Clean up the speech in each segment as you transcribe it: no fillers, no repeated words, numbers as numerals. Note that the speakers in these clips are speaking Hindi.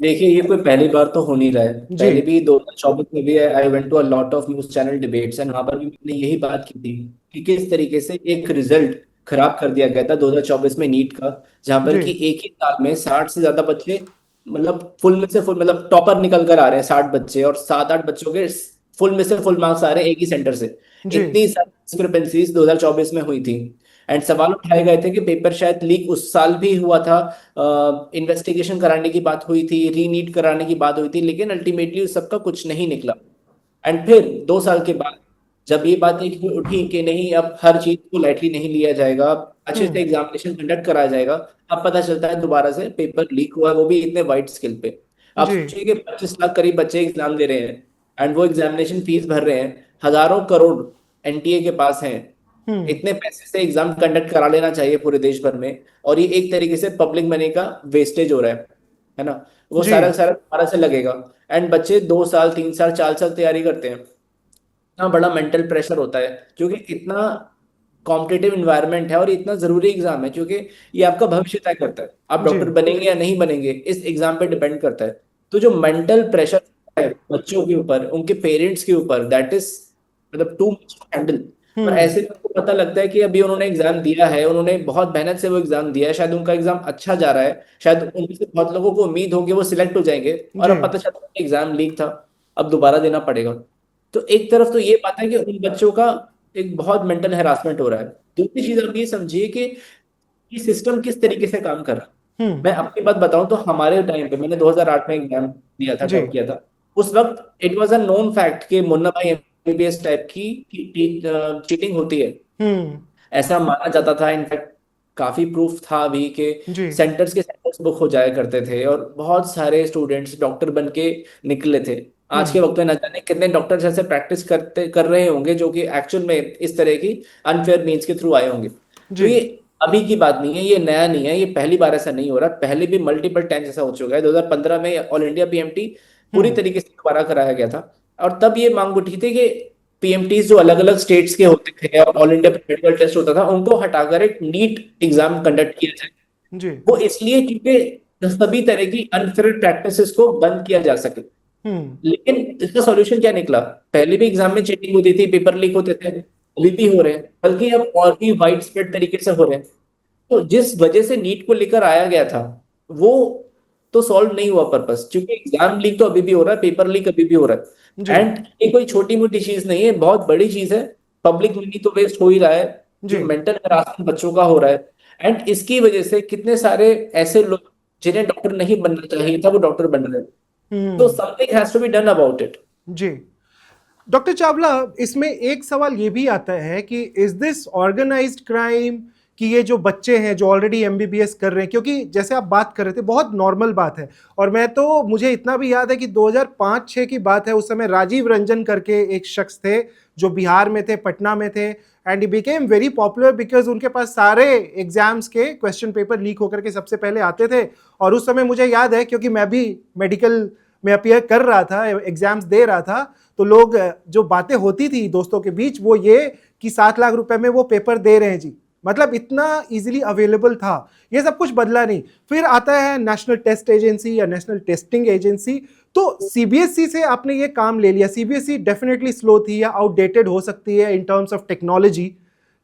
देखिए, ये कोई पहली बार तो हो नहीं रहा है। जी। पहले भी 2024 में भी I went to a lot of news channel debates and वहां पर भी मैंने यही बात की थी कि किस तरीके से एक रिजल्ट खराब कर दिया गया था 2024 में नीट का, जहां पर जी। कि एक ही साल में 60 से ज्यादा बच्चे, मतलब फुल में से फुल, मतलब टॉपर निकल कर आ रहे हैं 60 बच्चे, और 7-8 बच्चों के फुल में से फुल मार्क्स आ रहे हैं एक ही सेंटर से। जी। इतनी सारी डिस्क्रिपेंसीज 2024 में हुई थी। एंड सवाल उठाए गए थे कि पेपर शायद लीक उस साल भी हुआ था, इन्वेस्टिगेशन कराने की बात हुई थी, रीनीट कराने की बात हुई थी, लेकिन अल्टीमेटली उस सबका कुछ नहीं निकला। एंड फिर 2 साल के बाद जब ये बातें उठी कि नहीं, अब हर चीज को लाइटली नहीं लिया जाएगा, अब अच्छे से हम्म। एग्जामिनेशन कंडक्ट कराया जाएगा, अब पता चलता है दोबारा से पेपर लीक हुआ है, वो भी इतने वाइड स्केल पे। आप जी। सोचिए कि 25 लाख करीब बच्चे एग्जाम दे रहे हैं, एंड वो एग्जामिनेशन फीस भर रहे हैं, हजारों करोड़ एनटीए के पास हैं। हम्म। इतने पैसे से एग्जाम कंडक्ट करा लेना चाहिए पूरे देश भर में, और ये एक तरीके से पब्लिक मनी का वेस्टेज हो रहा है ना। वो जी। सारा का सारा दोबारा से लगेगा। एंड बच्चे 2 साल 3 साल 4 साल तैयारी करते हैं, इतना बड़ा मेंटल प्रेशर होता है, क्योंकि इतना कॉम्पिटिटिव इन्वायरमेंट है और इतना जरूरी एग्जाम है, क्योंकि ये आपका भविष्य तय करता है, आप जी। डॉक्टर बनेंगे या नहीं बनेंगे इस एग्जाम पे डिपेंड करता है। तो जो मेंटल प्रेशर है बच्चों के ऊपर, उनके पेरेंट्स के ऊपर, दैट इज मतलब टू मच टू हैंडल। और हम्म। ऐसे में उनको पता लगता है कि अभी उन्होंने एग्जाम दिया है, उन्होंने बहुत मेहनत से वो एग्जाम दिया है, शायद उनका एग्जाम अच्छा जा रहा है, शायद उनमें से बहुत लोगों को उम्मीद होगी वो सिलेक्ट हो जाएंगे, और जी। अब पता चलता है एग्जाम लीक था, अब दोबारा देना पड़ेगा। तो एक तरफ तो ये बात है कि उन बच्चों का एक बहुत मेंटल हेरासमेंट हो रहा है। दूसरी चीज आप ये समझिए कि ये सिस्टम किस तरीके से काम कर रहा है। हम्म। मैं अपनी बात बताऊं तो हमारे टाइम पे, मैंने 2008 में एग्जाम दिया था, जी। टॉप किया था। उस वक्त it was a known fact कि मुन्ना भाई एमबीबीएस टाइप की चीटिंग होती है, हम्म। ऐसा माना जाता था। इनफैक्ट काफी प्रूफ था भी कि जी। सेंटर्स के सेंटर्स बुक हो जाया करते थे, और बहुत सारे स्टूडेंट्स डॉक्टर बन के निकले थे। आज हम्म। के वक्त में न जाने कितने डॉक्टर्स ऐसे प्रैक्टिस कर रहे होंगे जो कि एक्चुअल में इस तरह की अनफेयर मीन्स के थ्रू आए होंगे। तो जी। ये अभी की बात नहीं है, ये नया नहीं है, ये पहली बार ऐसा नहीं हो रहा, पहले भी मल्टीपल टाइम्स ऐसा हो चुका है। 2015 में ऑल इंडिया पीएमटी पूरी हम्म। तरीके से दोबारा कराया गया था, और तब ये मांग उठी थी कि पीएमटीज जो अलग अलग स्टेट्स के होते थे और ऑल इंडिया मेडिकल टेस्ट होता था, उनको हटाकर एक नीट एग्जाम कंडक्ट किया जाए। जी। वो इसलिए क्योंकि सभी तरह की अनफेयर प्रैक्टिसेस को बंद किया जा सके। हम्म। लेकिन इसका सॉल्यूशन क्या निकला? पहले भी एग्जाम में चीटिंग होती थी, पेपर लीक होते थे, अभी भी हो रहे हैं, बल्कि अब और भी वाइड स्प्रेड तरीके से हो रहे हैं। तो जिस वजह से नीट को लेकर आया गया था, वो तो सॉल्व नहीं हुआ पर्पस, क्योंकि एग्जाम लीक तो अभी भी हो रहा है, पेपर लीक अभी भी हो रहा जी। है। एंड ये कोई छोटी मोटी चीज नहीं है, बहुत बड़ी चीज है। पब्लिक मनी तो वेस्ट हो ही रहा है, जी। जो मेंटल हरासमेंट बच्चों का हो रहा है, एंड इसकी वजह से कितने सारे ऐसे लोग जिन्हें डॉक्टर नहीं बनना चाहिए था वो डॉक्टर बन रहे हैं। तो hmm. Something has to be done about it. जी। डॉक्टर चावला, इसमें एक सवाल ये भी आता है कि इज दिस ऑर्गेनाइज्ड क्राइम, कि ये जो बच्चे हैं जो ऑलरेडी एमबीबीएस कर रहे हैं, क्योंकि जैसे आप बात कर रहे थे बहुत नॉर्मल बात है। और मैं तो, मुझे इतना भी याद है कि 2005-6 की बात है, उस समय राजीव रंजन करके एक शख्स थे जो बिहार में थे, पटना में थे, and he became very popular because उनके पास सारे एग्जाम्स के क्वेश्चन पेपर लीक होकर के सबसे पहले आते थे। और उस समय मुझे याद है, क्योंकि मैं भी मेडिकल में अपियर कर रहा था, एग्जाम्स दे रहा था, तो लोग, जो बातें होती थी दोस्तों के बीच, वो ये कि 7 लाख रुपए में वो पेपर दे रहे हैं जी। मतलब इतना इजीली अवेलेबल था। ये सब कुछ बदला नहीं। फिर आता है नेशनल टेस्ट एजेंसी या नेशनल टेस्टिंग एजेंसी। तो सीबीएसई से आपने ये काम ले लिया। सीबीएसई डेफिनेटली स्लो थी या आउटडेटेड हो सकती है इन टर्म्स ऑफ टेक्नोलॉजी,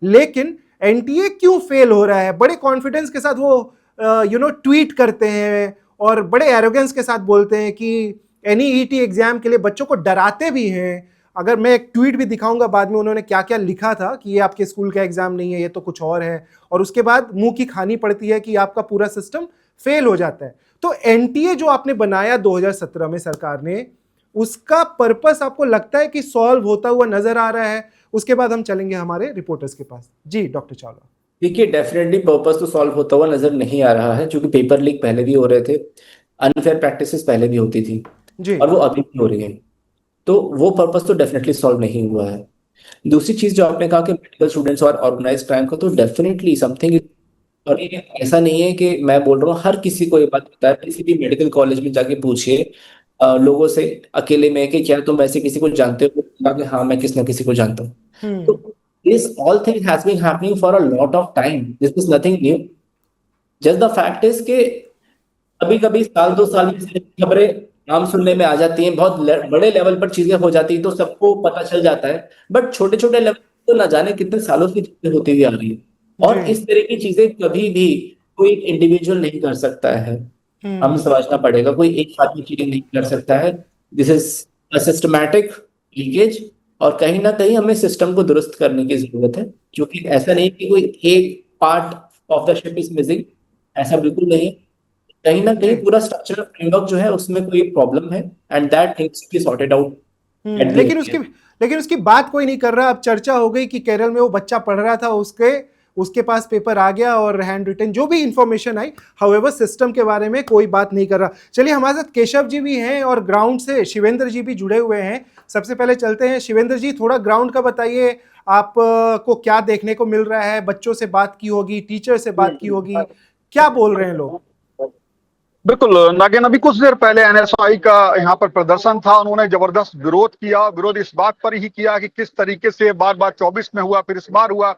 लेकिन एनटीए क्यों फेल हो रहा है? बड़े कॉन्फिडेंस के साथ वो ट्वीट करते हैं और बड़े एरोगेंस के साथ बोलते हैं कि एनईईटी एग्जाम के लिए बच्चों को डराते भी हैं। अगर मैं एक ट्वीट भी दिखाऊंगा बाद में, उन्होंने क्या क्या लिखा था कि ये आपके स्कूल का एग्जाम नहीं है, ये तो कुछ और है। और उसके बाद मुंह की खानी पड़ती है कि आपका पूरा सिस्टम फेल हो जाता है। तो एनटीए जो आपने बनाया 2017 में सरकार ने, उसका पर्पस आपको लगता है कि सॉल्व होता हुआ नजर आ रहा है? उसके बाद हम चलेंगे हमारे रिपोर्टर्स के पास। जी डॉक्टर चावला। देखिए, डेफिनेटली पर्पस तो सॉल्व होता हुआ नजर नहीं आ रहा है, क्योंकि पेपर लीक पहले भी हो रहे थे, अनफेयर प्रैक्टिसेस पहले भी होती थी, जी। और वो अभी भी हो रही है। तो वो पर्पस तो डेफिनेटली सॉल्व नहीं हुआ है। दूसरी चीज जो आपने कहा कि मेडिकल स्टूडेंट्स और ऑर्गेनाइज क्राइम का, तो डेफिनेटली समथिंग। और ये ऐसा नहीं है कि मैं बोल रहा हूँ, हर किसी को ये बात पता है, किसी भी मेडिकल कॉलेज में जाके पूछिए लोगों से अकेले में कि क्या तुम ऐसे किसी को जानते हो, कहा कि हाँ मैं किसी ना किसी को जानता हूँ। हम्म। तो this all thing has been happening for a lot of time, this is nothing new. Just the fact is कि कभी कभी साल 2 साल में से खबरें आम सुनने में आ जाती हैं, बहुत बड़े लेवल पर चीजें हो जाती हैं तो सबको पता चल जाता है, बट छोटे छोटे लेवल तो ना जाने कितने सालों से चीजें होती हुई आ रही है। जी। और इस तरह की चीजें कभी भी कोई इंडिविजुअल नहीं कर सकता है, हमें हम्म। समझना पड़ेगा, कोई एक आदमी चीजें नहीं कर सकता है। This is a systematic leakage, और कहीं ना कहीं हमें सिस्टम को दुरुस्त करने की जरूरत है, क्योंकि ऐसा नहीं कि कोई एक part of the ship is missing, ऐसा बिल्कुल नहीं है। कहीं ना कहीं जी। पूरा स्ट्रक्चरल फ्रेमवर्क जो है उसमें कोई प्रॉब्लम है, and that things to be sorted out at the लेकिन उसकी बात कोई नहीं कर रहा। अब चर्चा हो गई कि केरल में वो बच्चा पढ़ रहा था, उसके उसके पास पेपर आ गया और हैंड रिटन जो भी इंफॉर्मेशन आई, हाउएवर सिस्टम के बारे में कोई बात नहीं कर रहा। चलिए, हमारे साथ केशव जी भी हैं और ग्राउंड से शिवेंद्र जी भी जुड़े हुए हैं। सबसे पहले चलते हैं शिवेंद्र जी, थोड़ा ग्राउंड का बताइए, आप को क्या देखने को मिल रहा है? बच्चों से बात की होगी, टीचर से बात की होगी, क्या बोल रहे हैं लोग? बिल्कुल नागिन, अभी कुछ देर पहले एनएसआई का यहाँ पर प्रदर्शन था। उन्होंने जबरदस्त विरोध किया। विरोध इस बात पर ही किया कि किस तरीके से बार बार 24 में हुआ, फिर इस बार हुआ,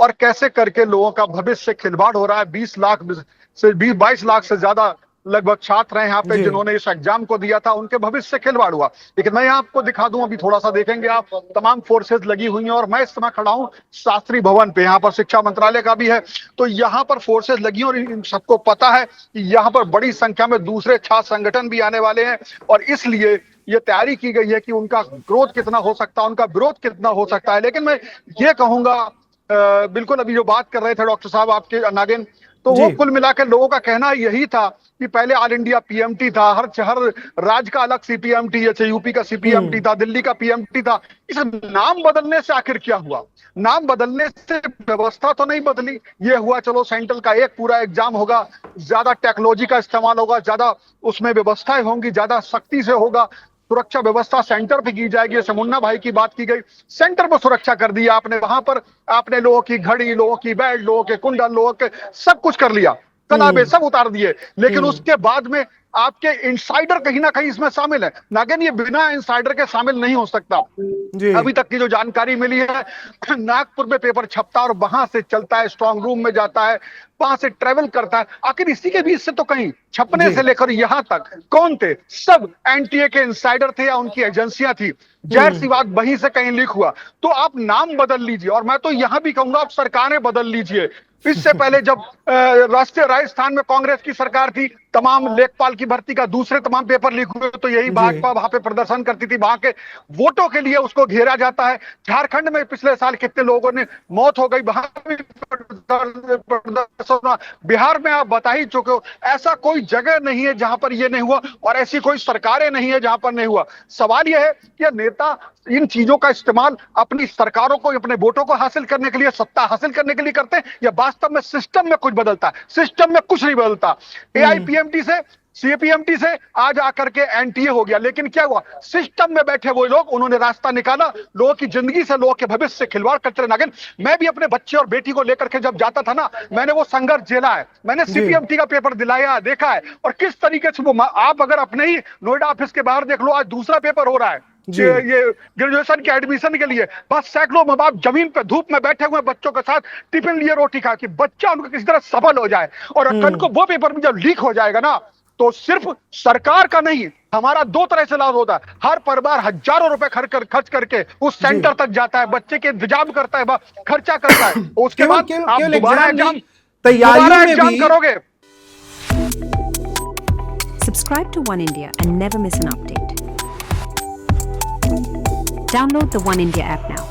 और कैसे करके लोगों का भविष्य से खिलवाड़ हो रहा है। 22 लाख से ज्यादा लगभग छात्र हैं यहाँ पे जी। जिन्होंने इस एग्जाम को दिया था, उनके भविष्य से खिलवाड़ हुआ। लेकिन मैं यहाँ आपको दिखा दूं, अभी थोड़ा सा देखेंगे आप, तमाम फोर्सेज लगी हुई हैं, और मैं इस समय खड़ा हूँ शास्त्री भवन पे। यहाँ पर शिक्षा मंत्रालय का भी है, तो यहाँ पर फोर्सेज लगी हैं, और इन सबको पता है कि यहाँ पर बड़ी संख्या में दूसरे छात्र संगठन भी आने वाले हैं, और इसलिए ये तैयारी की गई है कि उनका ग्रोथ कितना हो सकता है, उनका विरोध कितना हो सकता है। लेकिन मैं ये कहूंगा, बिल्कुल अभी जो बात कर रहे थे डॉक्टर साहब आपके नागिन, तो वो जी। कुल मिलाकर लोगों का कहना यही था कि पहले ऑल इंडिया पीएमटी था, हर राज्य का अलग सीपीएमटी, जैसे यूपी का सीपीएमटी था, दिल्ली का पीएमटी था। इस नाम बदलने से आखिर क्या हुआ? नाम बदलने से व्यवस्था तो नहीं बदली। ये हुआ चलो सेंट्रल का एक पूरा एग्जाम होगा, ज्यादा टेक्नोलॉजी का इस्तेमाल होगा, ज्यादा उसमें व्यवस्थाएं होंगी, ज्यादा सख्ती से होगा, सुरक्षा व्यवस्था सेंटर पे की जाएगी। जैसे मुन्ना भाई की बात की गई, सेंटर पर सुरक्षा कर दी आपने, वहां पर आपने लोगों की घड़ी, लोगों की बेल्ट, लोगों के कुंडल, लोगों के सब कुछ कर लिया, कलाबे सब उतार दिए। लेकिन उसके बाद में आपके इनसाइडर कहीं ना कहीं इसमें शामिल है। नागिन, ये बिना इनसाइडर के शामिल नहीं हो सकता। जी। अभी तक की जो जानकारी मिली है, नागपुर में पेपर छपता है और वहां से चलता है, स्ट्रांग रूम में जाता है, वहां से ट्रेवल करता है। आखिर इसी के बीच से तो कहीं छपने जी। से लेकर यहां तक कौन थे? सब एनटीए के इनसाइडर थे या उनकी एजेंसियां थी। जाहिर सी बात वहीं से कहीं लीक हुआ। तो आप नाम बदल लीजिए, और मैं तो यहां भी कहूंगा आप सरकारें बदल लीजिए। इससे पहले जब राष्ट्रीय राजस्थान में कांग्रेस की सरकार थी, तमाम लेखपाल की भर्ती का दूसरे तमाम पेपर लीक हुए, तो यही भाजपा वहां पे प्रदर्शन करती थी, वहां के वोटों के लिए उसको घेरा जाता है। झारखंड में पिछले साल कितने लोगों ने मौत हो गई, वहां भी प्रदर्शन। बिहार में आप बता ही चुके हो, ऐसा कोई जगह नहीं है जहां पर यह नहीं हुआ, और ऐसी कोई सरकारें नहीं है जहां पर नहीं हुआ। सवाल यह है कि नेता इन चीजों का इस्तेमाल अपनी सरकारों को, अपने वोटों को हासिल करने के लिए, सत्ता हासिल करने के लिए करते हैं, या वास्तव में सिस्टम में कुछ बदलता है? सिस्टम में कुछ नहीं बदलता। एआईपीएमटी से, सीपीएमटी से आज आकर के एनटीए हो गया, लेकिन क्या हुआ? सिस्टम में बैठे वो लोग, उन्होंने रास्ता निकाला, लोगों की जिंदगी से, लोगों के भविष्य से खिलवाड़ करते रहे। नागिन, मैं भी अपने बच्चे और बेटी को लेकर के जब जाता था ना, मैंने वो संघर्ष झेला है, मैंने सीपीएमटी का पेपर दिलाया, देखा है, और किस तरीके से वो, आप अगर अपने ही नोएडा ऑफिस के बाहर देख लो, आज दूसरा पेपर हो रहा है ये ग्रेजुएशन के एडमिशन के लिए। बस सैकड़ों माँ बाप जमीन पे धूप में बैठे हुए बच्चों के साथ टिफिन लिए रोटी खा, कि बच्चा उनका किसी तरह सफल हो जाए। और कल को वो पेपर भी जब लीक हो जाएगा ना, तो सिर्फ सरकार का नहीं, हमारा दो तरह से लाभ होता है। हर परिवार हजारों रुपए खर्च करके उस सेंटर तक जाता है, बच्चे के इंतजाम करता है, खर्चा करता है, उसके बाद आप दोबारा एग्जाम करोगे। Subscribe to One India and never miss an update. Download the One India app now.